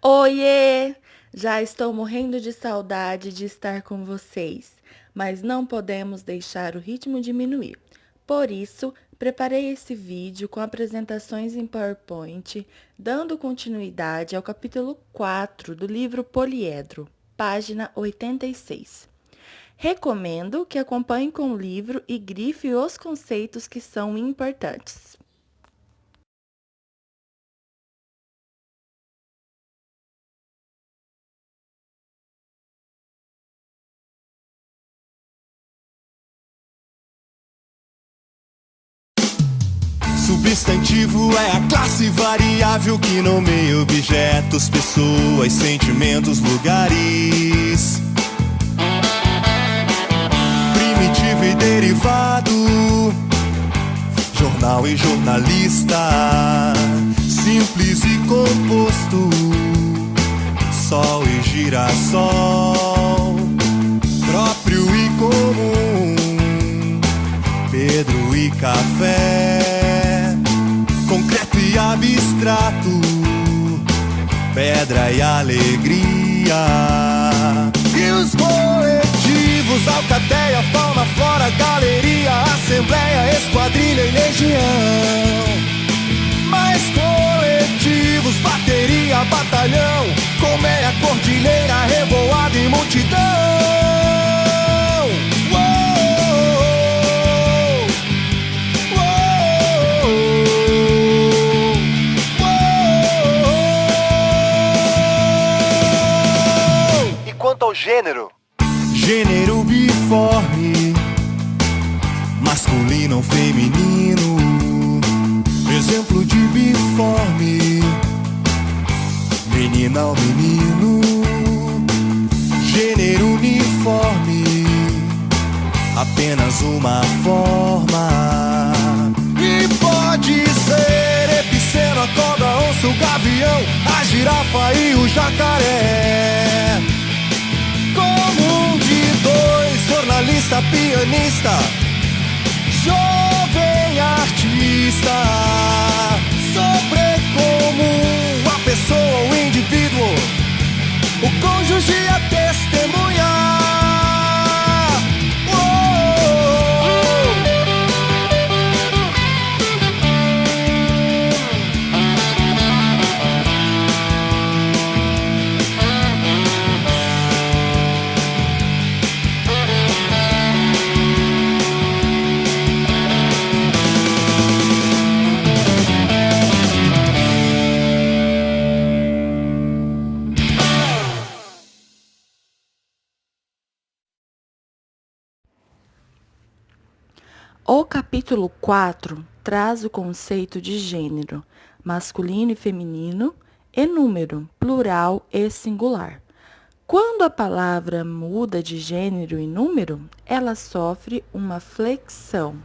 Oiê! Já estou morrendo de saudade de estar com vocês, mas não podemos deixar o ritmo diminuir. Por isso, preparei esse vídeo com apresentações em PowerPoint, dando continuidade ao capítulo 4 do livro Poliedro, página 86. Recomendo que acompanhe com o livro e grife os conceitos que são importantes. Substantivo é a classe variável que nomeia objetos, pessoas, sentimentos, lugares. Primitivo e derivado, jornal e jornalista, simples e composto, sol e girassol, próprio e comum, Pedro e café, concreto e abstrato, pedra e alegria. E os coletivos, alcateia, fauna, flora, galeria, assembleia, esquadrilha e legião. Mais coletivos, bateria, batalhão, colmeia, cordilheira, revoada e multidão. Quanto ao gênero? Gênero biforme, masculino ou feminino. Exemplo de biforme, menina ou menino. Gênero uniforme, apenas uma forma. E pode ser epiceno, a cobra, a onça, o gavião, a girafa e o jacaré. Comum de dois, jornalista, pianista, jovem artista. Sobrecomum, a pessoa, o indivíduo, o cônjuge, a testemunha. O capítulo 4 traz o conceito de gênero, masculino e feminino, e número, plural e singular. Quando a palavra muda de gênero e número, ela sofre uma flexão.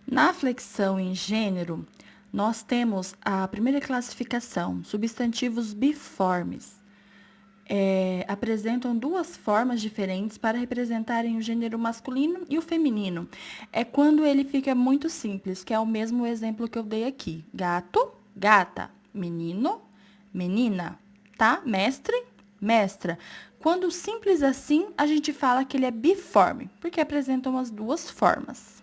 Na flexão em gênero, nós temos a primeira classificação, substantivos biformes. Apresentam duas formas diferentes para representarem o gênero masculino e o feminino. É quando ele fica muito simples, que é o mesmo exemplo que eu dei aqui. Gato, gata, menino, menina, tá? Mestre, mestra. Quando simples assim, a gente fala que ele é biforme, porque apresentam as duas formas.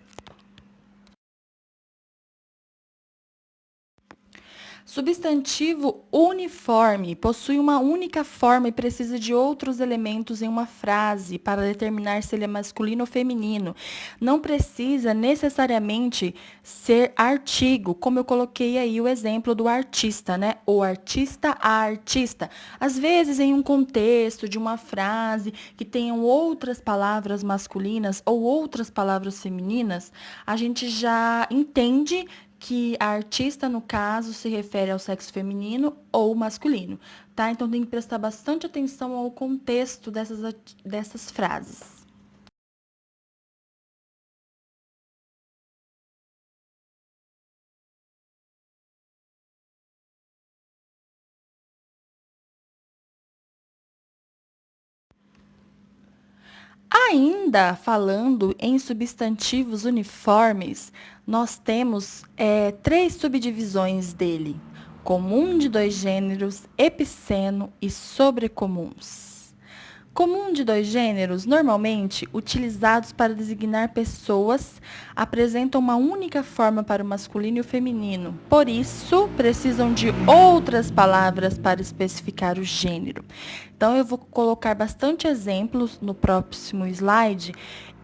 Substantivo uniforme possui uma única forma e precisa de outros elementos em uma frase para determinar se ele é masculino ou feminino. Não precisa necessariamente ser artigo, como eu coloquei aí o exemplo do artista, né? O artista, a artista. Às vezes, em um contexto de uma frase que tenham outras palavras masculinas ou outras palavras femininas, a gente já entende que a artista, no caso, se refere ao sexo feminino ou masculino, tá? Então, tem que prestar bastante atenção ao contexto dessas frases. Ainda falando em substantivos uniformes, nós temos três subdivisões dele: comum de dois gêneros, epiceno e sobrecomuns. Comum de dois gêneros, normalmente utilizados para designar pessoas, apresentam uma única forma para o masculino e o feminino. Por isso, precisam de outras palavras para especificar o gênero. Então, eu vou colocar bastante exemplos no próximo slide.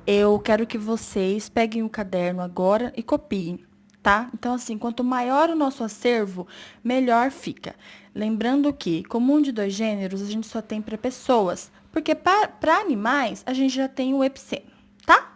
Eu quero que vocês peguem o caderno agora e copiem. Tá? Então, assim, quanto maior o nosso acervo, melhor fica. Lembrando que comum de dois gêneros a gente só tem para pessoas, porque para animais a gente já tem o epiceno, tá?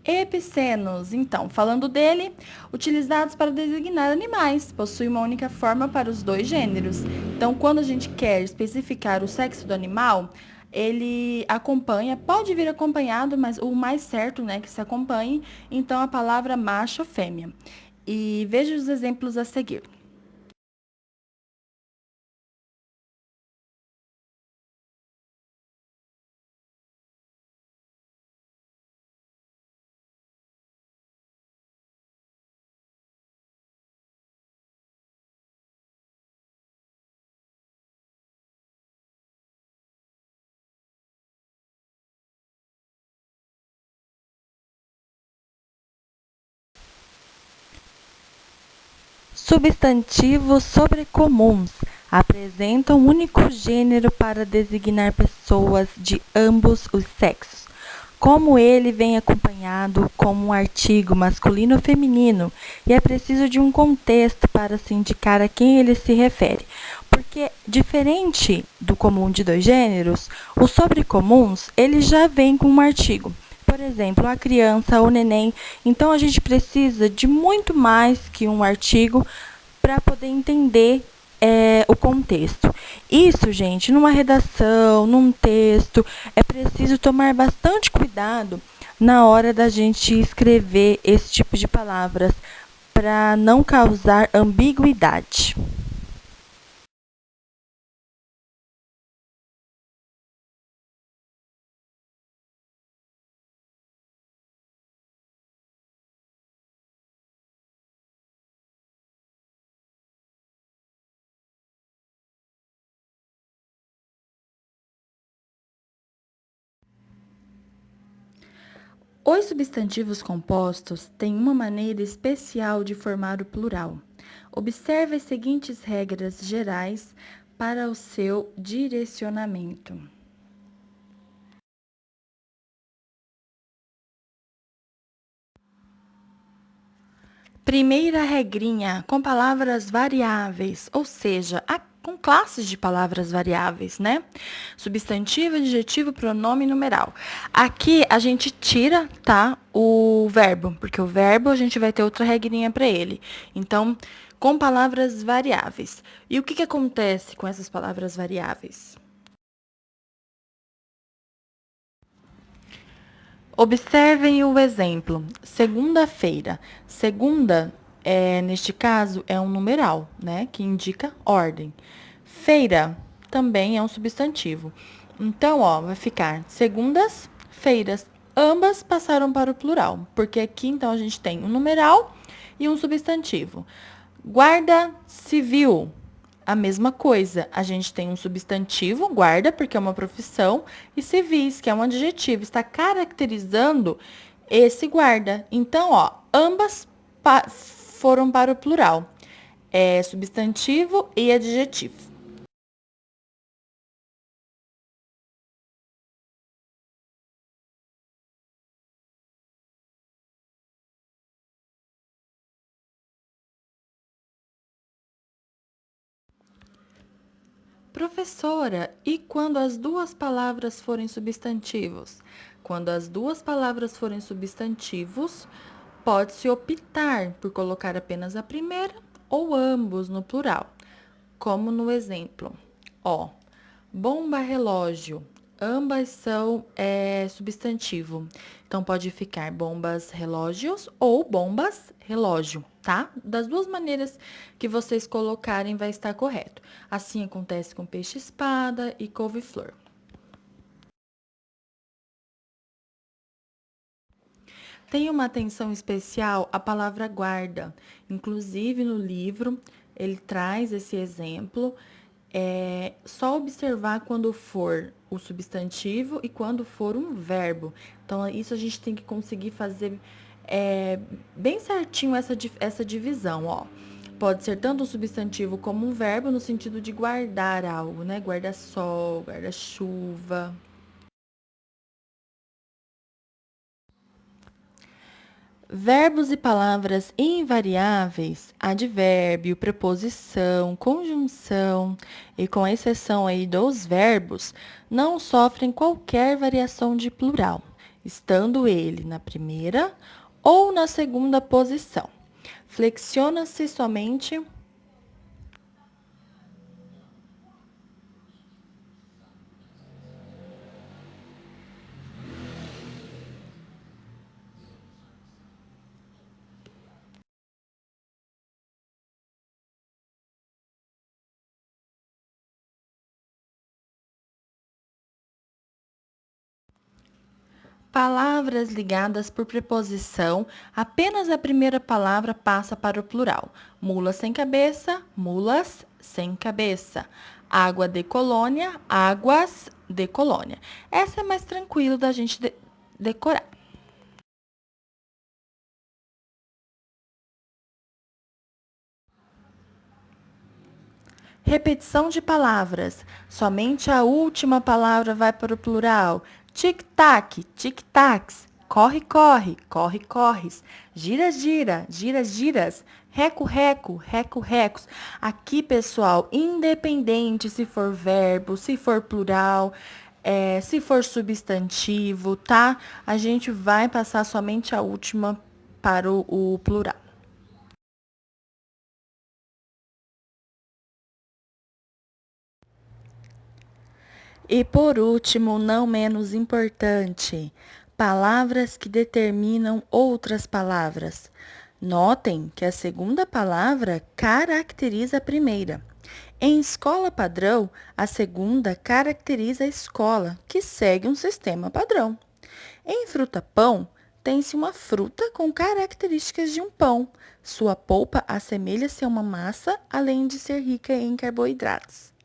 Epicenos, então, falando dele, utilizados para designar animais, possui uma única forma para os dois gêneros. Então, quando a gente quer especificar o sexo do animal, ele acompanha, pode vir acompanhado, mas o mais certo, né, que se acompanhe, então a palavra macho ou fêmea. E veja os exemplos a seguir. Substantivos sobrecomuns apresentam um único gênero para designar pessoas de ambos os sexos. Como ele vem acompanhado como um artigo masculino ou feminino, e é preciso de um contexto para se indicar a quem ele se refere. Porque, diferente do comum de dois gêneros, os sobrecomuns, ele já vem com um artigo. Por exemplo, a criança, o neném. Então, a gente precisa de muito mais que um artigo para poder entender o contexto. Isso, gente, numa redação, num texto, é preciso tomar bastante cuidado na hora da gente escrever esse tipo de palavras para não causar ambiguidade. Os substantivos compostos têm uma maneira especial de formar o plural. Observe as seguintes regras gerais para o seu direcionamento. Primeira regrinha, com palavras variáveis, ou seja, com classes de palavras variáveis, né? Substantivo, adjetivo, pronome e numeral. Aqui a gente tira, tá, o verbo, porque o verbo a gente vai ter outra regrinha para ele. Então, com palavras variáveis. E o que acontece com essas palavras variáveis? Observem o exemplo. Segunda-feira. Segunda, neste caso, é um numeral, né? Que indica ordem. Feira também é um substantivo. Então, ó, vai ficar segundas-feiras. Ambas passaram para o plural, porque aqui, então, a gente tem um numeral e um substantivo. Guarda civil, a mesma coisa. A gente tem um substantivo, guarda, porque é uma profissão, e civis, que é um adjetivo, está caracterizando esse guarda. Então, ó, ambas foram para o plural. É substantivo e adjetivo. Professora, e quando as duas palavras forem substantivos? Quando as duas palavras forem substantivos, pode-se optar por colocar apenas a primeira ou ambos no plural, como no exemplo. Ó, bomba relógio, Ambas são substantivo. Então, pode ficar bombas relógios ou bombas relógio, tá? Das duas maneiras que vocês colocarem vai estar correto. Assim acontece com peixe-espada e couve-flor. Tem uma atenção especial à palavra guarda. Inclusive, no livro, ele traz esse exemplo. É só observar quando for o substantivo e quando for um verbo. Então, isso a gente tem que conseguir fazer bem certinho essa divisão, ó. Pode ser tanto um substantivo como um verbo no sentido de guardar algo, né? Guarda-sol, guarda-chuva. Verbos e palavras invariáveis, advérbio, preposição, conjunção e com exceção aí dos verbos, não sofrem qualquer variação de plural, estando ele na primeira ou na segunda posição. Flexiona-se somente palavras ligadas por preposição, apenas a primeira palavra passa para o plural. Mula sem cabeça, mulas sem cabeça. Água de colônia, águas de colônia. Essa é mais tranquilo da gente decorar. Repetição de palavras. Somente a última palavra vai para o plural. Tic-tac, tic-tacs. Corre, corre, corre, corres. Gira, gira, gira, giras. Reco, reco, reco, recos. Aqui, pessoal, independente se for verbo, se for plural, se for substantivo, tá? A gente vai passar somente a última para o plural. E por último, não menos importante, palavras que determinam outras palavras. Notem que a segunda palavra caracteriza a primeira. Em escola padrão, a segunda caracteriza a escola, que segue um sistema padrão. Em fruta-pão, tem-se uma fruta com características de um pão. Sua polpa assemelha-se a uma massa, além de ser rica em carboidratos.